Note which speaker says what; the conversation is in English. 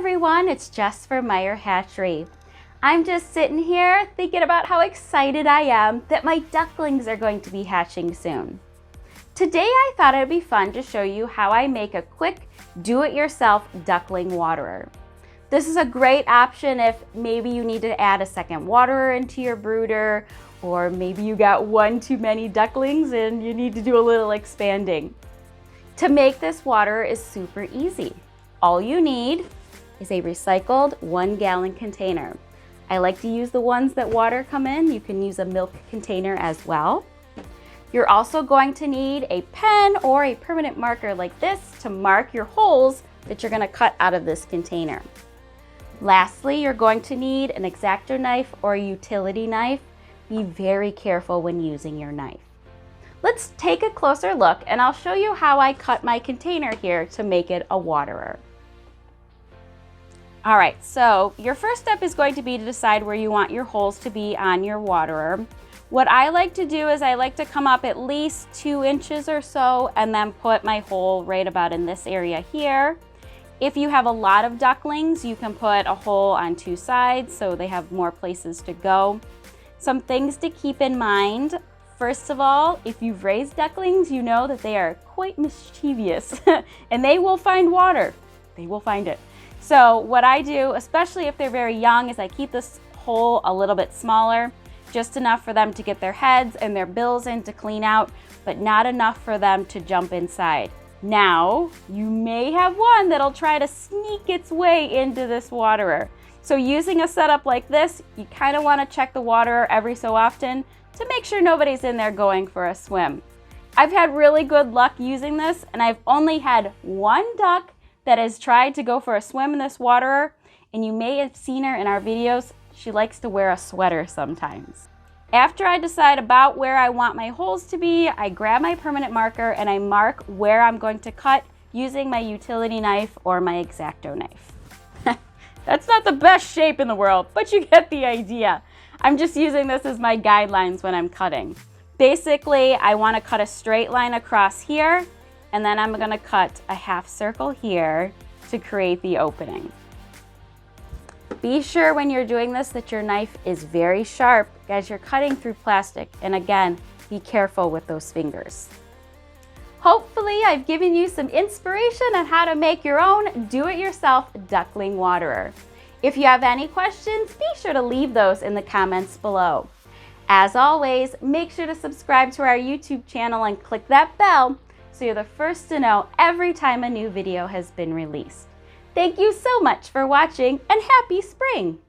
Speaker 1: everyone, it's Jess from Meyer Hatchery. I'm just sitting here thinking about how excited I am that my ducklings are going to be hatching soon. Today I thought it'd be fun to show you how I make a quick do-it-yourself duckling waterer. This is a great option if maybe you need to add a second waterer into your brooder, or maybe you got one too many ducklings and you need to do a little expanding. To make this waterer is super easy. All you need is a recycled 1-gallon container. I like to use the ones that water come in. You can use a milk container as well. You're also going to need a pen or a permanent marker like this to mark your holes that you're going to cut out of this container. Lastly, you're going to need an X-Acto knife or a utility knife. Be very careful when using your knife. Let's take a closer look and I'll show you how I cut my container here to make it a waterer. All right, so your first step is going to be to decide where you want your holes to be on your waterer. What I like to do is I like to come up at least 2 inches or so and then put my hole right about in this area here. If you have a lot of ducklings, you can put a hole on 2 sides so they have more places to go. Some things to keep in mind. First of all, if you've raised ducklings, you know that they are quite mischievous and they will find water. They will find it. So what I do, especially if they're very young, is I keep this hole a little bit smaller, just enough for them to get their heads and their bills in to clean out, but not enough for them to jump inside. Now, you may have one that'll try to sneak its way into this waterer. So using a setup like this, you kind of want to check the waterer every so often to make sure nobody's in there going for a swim. I've had really good luck using this, and I've only had one duck that has tried to go for a swim in this waterer, and you may have seen her in our videos. She likes to wear a sweater sometimes. After I decide about where I want my holes to be, I grab my permanent marker and I mark where I'm going to cut using my utility knife or my X-Acto knife. That's not the best shape in the world, but you get the idea. I'm just using this as my guidelines when I'm cutting. Basically, I want to cut a straight line across here, and then I'm going to cut a half circle here to create the opening. Be sure when you're doing this that your knife is very sharp as you're cutting through plastic, and again, be careful with those fingers. Hopefully I've given you some inspiration on how to make your own do-it-yourself duckling waterer. If you have any questions, be sure to leave those in the comments below. As always, make sure to subscribe to our YouTube channel and click that bell so you're the first to know every time a new video has been released. Thank you so much for watching, and happy spring!